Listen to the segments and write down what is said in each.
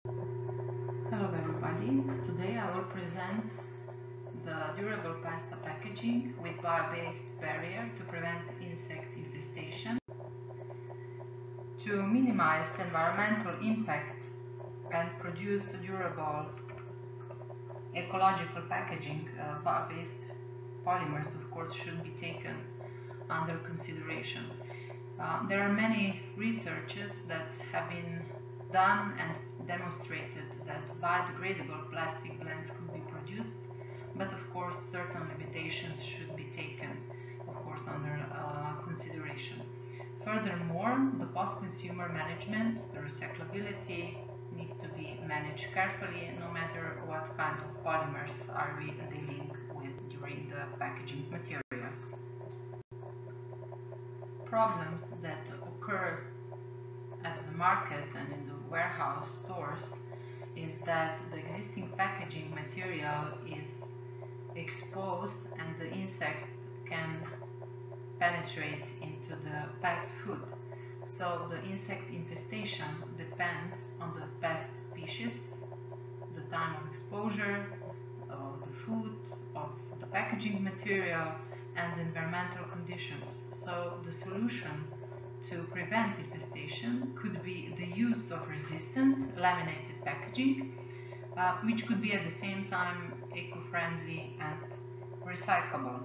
Hello everybody, today I will present the durable pasta packaging with bio-based barrier to prevent insect infestation. To minimize environmental impact and produce durable ecological packaging, bio-based polymers of course should be taken under consideration. There are many researches that have been done and demonstrated that biodegradable plastic blends could be produced, but of course certain limitations should be taken, of course, under consideration. Furthermore, the post-consumer management, the recyclability need to be managed carefully, no matter what kind of polymers are we dealing with during the packaging materials. Problems that occur at the market and in the warehouse stores is that the existing packaging material is exposed and the insect can penetrate into the packed food. So the insect infestation depends on the pest species, the time of exposure, of the food, of the packaging material, and environmental conditions. So the solution to prevent infestation could be the use of resistant laminated packaging, which could be at the same time eco-friendly and recyclable.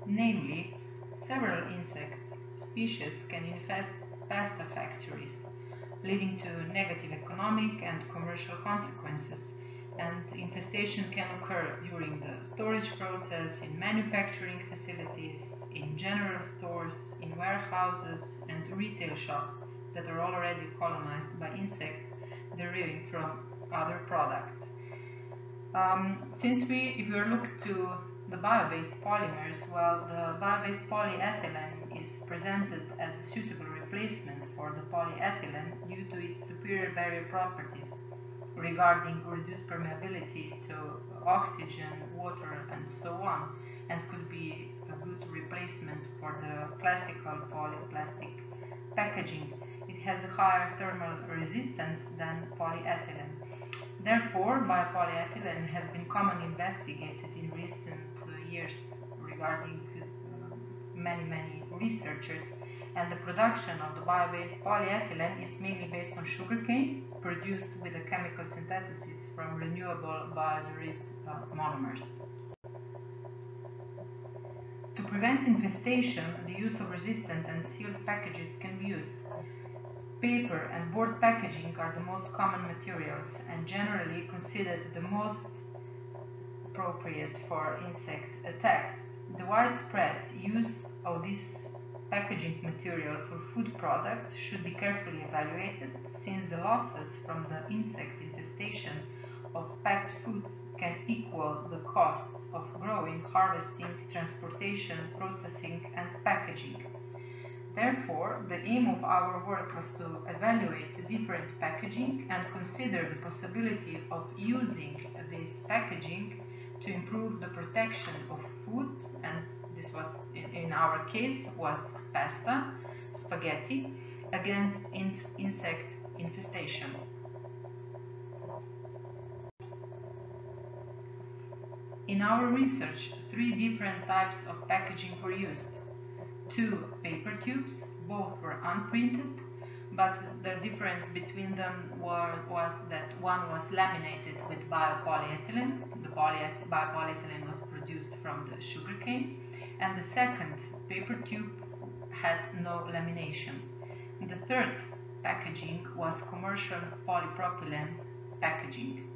Namely, several insect species can infest pasta factories, leading to negative economic and commercial consequences, and infestation can occur during the storage process, in manufacturing facilities, in general stores, in warehouses and retail shops that are already colonized by insects deriving from other products. If we look to the bio-based polymers, well, the bio-based polyethylene is presented as a suitable replacement for the polyethylene due to its superior barrier properties regarding reduced permeability to oxygen, water, and so on, and could be a good replacement for the classical polyplastic packaging. It has a higher thermal resistance than polyethylene. Therefore, biopolyethylene has been commonly investigated in recent years regarding many researchers, and the production of the bio-based polyethylene is mainly based on sugarcane, produced with a chemical synthesis from renewable bio-derived monomers. To prevent infestation, the use of resistant and sealed packages can be used. Paper and board packaging are the most common materials and generally considered the most appropriate for insect attack. The widespread use of this packaging material for food products should be carefully evaluated, since the losses from the insect infestation of packed foods can equal the costs of growing, harvesting, transportation, processing, and packaging. Therefore, the aim of our work was to evaluate different packaging and consider the possibility of using this packaging to improve the protection of food, and this was, in our case, was pasta, spaghetti, against insect infestation. In our research, 3 different types of packaging were used. 2 paper tubes, both were unprinted, but the difference between them was that one was laminated with biopolyethylene. The biopolyethylene was produced from the sugarcane, and the second paper tube had no lamination. The third packaging was commercial polypropylene packaging.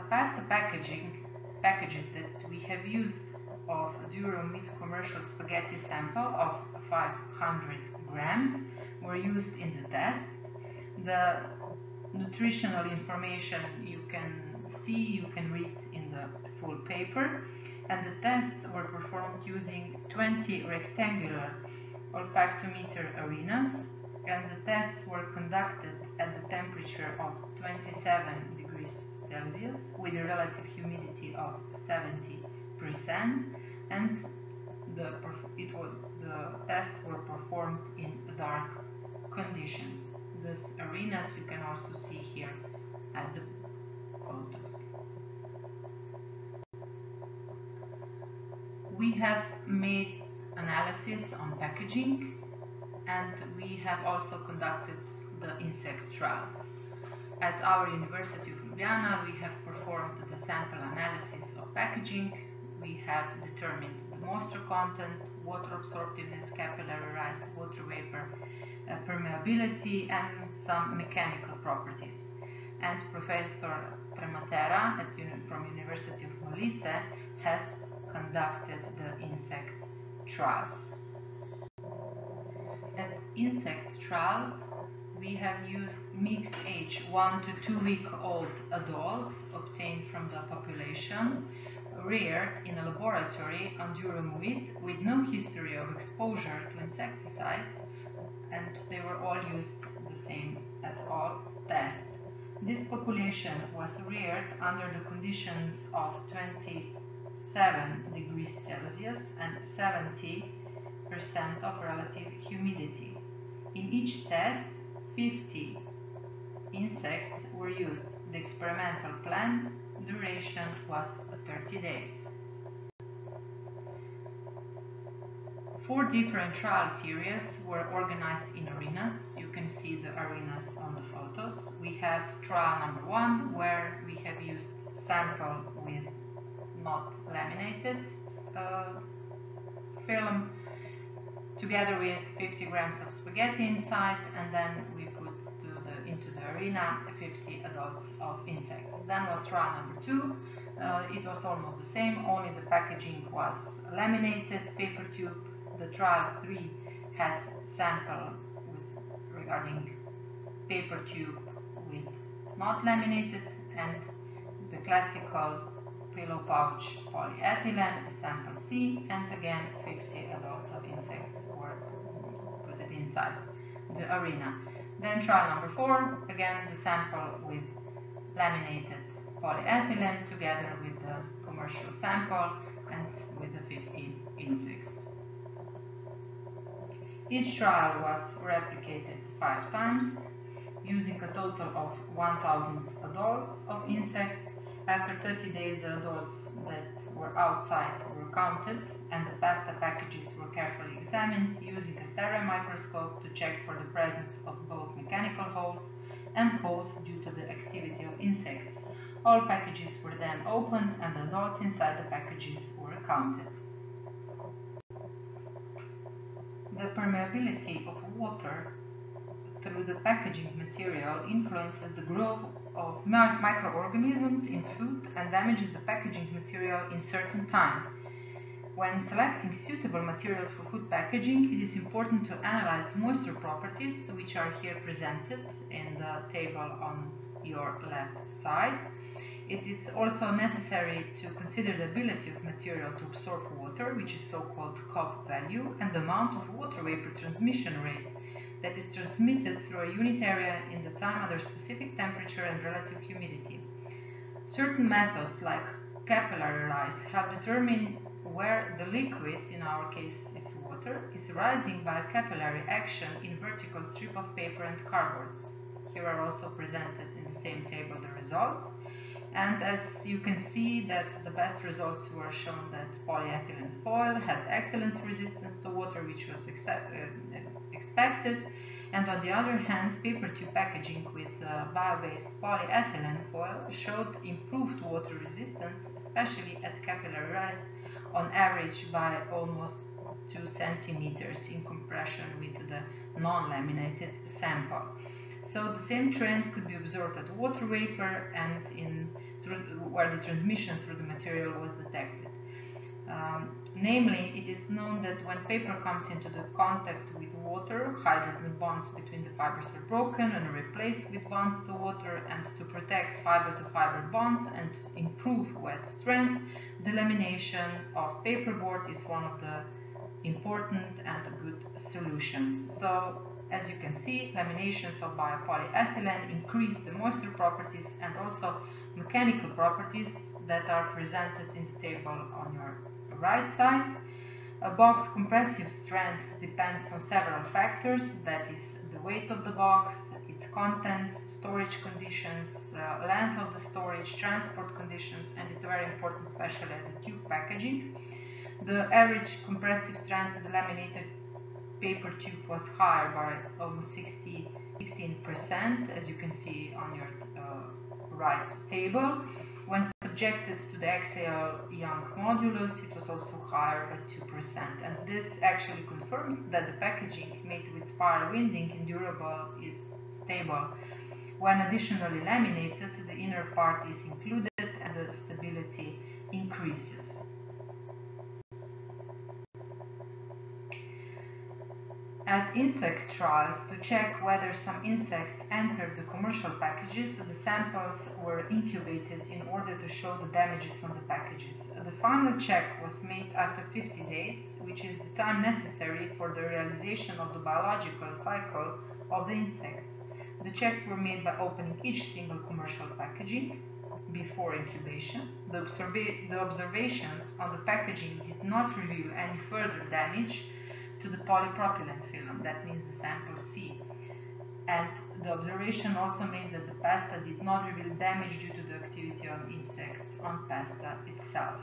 Pasta packages that we have used of Duro meat commercial spaghetti sample of 500 grams were used in the test. The nutritional information you can read in the full paper, and the tests were performed using 20 rectangular olfactometer arenas, and the tests were conducted at the temperature of 27 degrees Celsius with a relative humidity of 70%, and the tests were performed in dark conditions. These arenas you can also see here at the photos. We have made analysis on packaging, and we have also conducted the insect trials. At our University of Ljubljana, we have performed the sample analysis of packaging. We have determined the moisture content, water absorptiveness, capillary rise, water vapor, permeability, and some mechanical properties. And Professor Trematerra from University of Molise has conducted the insect trials. At insect trials, we have used mixed age 1 to 2 week old adults obtained from the population, reared in a laboratory on durum wheat with no history of exposure to insecticides, and they were all used the same at all tests. This population was reared under the conditions of 27 degrees Celsius and 70% of relative humidity. In each test, 50 insects were used. The experimental plan duration was 30 days. 4 different trial series were organized in arenas. You can see the arenas on the photos. We have trial number 1, where we have used sample with not laminated film, together with 50 grams of spaghetti inside, and then we put into the arena 50 adults of insects. Then was trial number 2. It was almost the same, only the packaging was laminated paper tube. The trial 3 had sample regarding paper tube with not laminated, and the classical pillow pouch polyethylene, sample C, and again 50 adults of insects were put it inside the arena. Then trial number 4, again the sample with laminated polyethylene together with the commercial sample and with the 50 insects. Each trial was replicated 5 times, using a total of 1,000 adults of insects. After 30 days, the adults that were outside were counted, and the pasta packages were carefully examined using a stereo microscope to check for the presence of both mechanical holes and holes due to the activity of insects. All packages were then opened, and the adults inside the packages were counted. The permeability of water through the packaging material influences the growth of microorganisms in food and damages the packaging material in certain time. When selecting suitable materials for food packaging, it is important to analyze moisture properties, which are here presented in the table on your left side. It is also necessary to consider the ability of material to absorb water, which is so-called Cobb value, and the amount of water vapor transmission rate that is transmitted through a unit area in the time under specific temperature and relative humidity. Certain methods, like capillary rise, have determined where the liquid, in our case is water, is rising by capillary action in vertical strip of paper and cardboards. Here are also presented in the same table the results. And as you can see, that the best results were shown that polyethylene foil has excellent resistance to water, which was expected, and on the other hand, paper tube packaging with bio-based polyethylene foil showed improved water resistance, especially at capillary rise, on average by almost 2 centimeters in comparison with the non-laminated sample. So the same trend could be observed at water vapor and where the transmission through the material was detected. Namely, it is known that when paper comes into the contact with water, hydrogen bonds between the fibers are broken and replaced with bonds to water, and to protect fiber-to-fiber bonds and improve wet strength, the lamination of paperboard is one of the important and good solutions. So, as you can see, laminations of polyethylene increase the moisture properties and also mechanical properties that are presented in the table on your right side. A box compressive strength depends on several factors, that is the weight of the box, its contents, storage conditions, length of the storage, transport conditions, and it's very important especially at the tube packaging. The average compressive strength of the laminated paper tube was higher by almost 16%, as you can see on your right table. When subjected to the Axel-Young modulus, it was also higher by 2%, and this actually confirms that the packaging made with spiral winding and durable is stable. When additionally laminated, the inner part is included and the stability increases. At insect trials, to check whether some insects entered the commercial packages, the samples were incubated in order to show the damages on the packages. The final check was made after 50 days, which is the time necessary for the realization of the biological cycle of the insects. The checks were made by opening each single commercial packaging before incubation. The observations on the packaging did not reveal any further damage to the polypropylene film, that means the sample C. And the observation also made that the pasta did not reveal damage due to the activity of insects on pasta itself.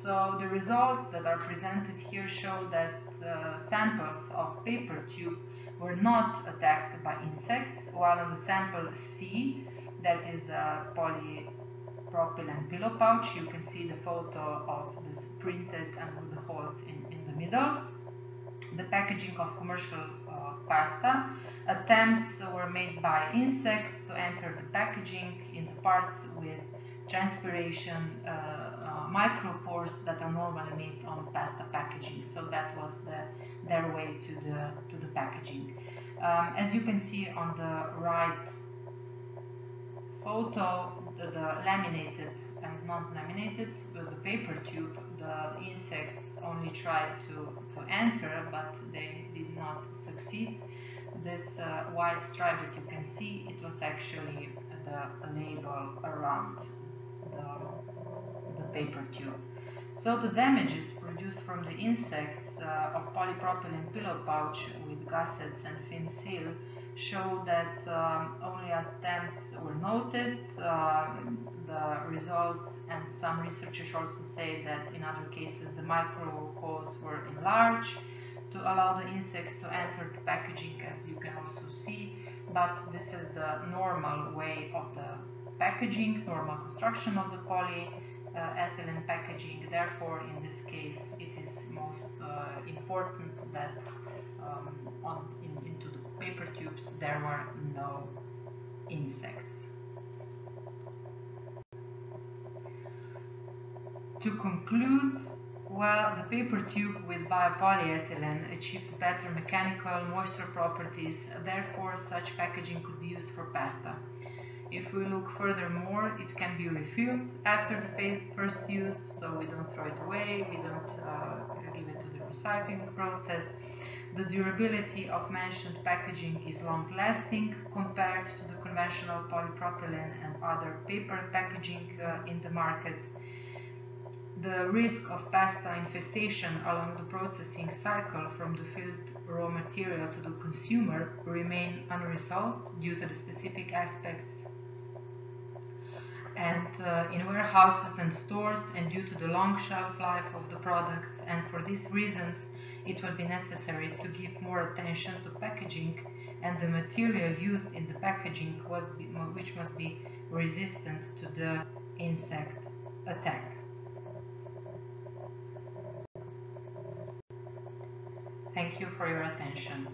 So the results that are presented here show that the samples of paper tube were not attacked by insects, while on the sample C, that is the polypropylene pillow pouch, you can see the photo of this printed and with the holes in the middle. The packaging of commercial pasta, attempts were made by insects to enter the packaging in the parts with transpiration micropores that are normally made on pasta packaging. So that was their way to the packaging. As you can see on the right photo, the laminated and non-laminated, the paper tube, the insects only tried to enter, but they did not succeed. This white stripe that you can see, it was actually the label around the paper tube. So the damages produced from the insects of polypropylene pillow pouch with gussets and thin seal show that only attempts were noted. The results, and some researchers also say that in other cases the micro holes were enlarged to allow the insects to enter the packaging, as you can also see, but this is the normal way of the packaging, normal construction of the polyethylene packaging. Therefore, in this case, it is most important that into the paper tubes there were no insects. To conclude, well, the paper tube with biopolyethylene achieved better mechanical moisture properties, therefore such packaging could be used for pasta. If we look furthermore, it can be refilled after the first use, so we don't throw it away, we don't give it to the recycling process. The durability of mentioned packaging is long-lasting compared to the conventional polypropylene and other paper packaging in the market. The risk of pasta infestation along the processing cycle from the field raw material to the consumer remain unresolved due to the specific aspects and in warehouses and stores, and due to the long shelf life of the products, and for these reasons it will be necessary to give more attention to packaging and the material used in the packaging which must be resistant to the insect attack. Thank you for your attention.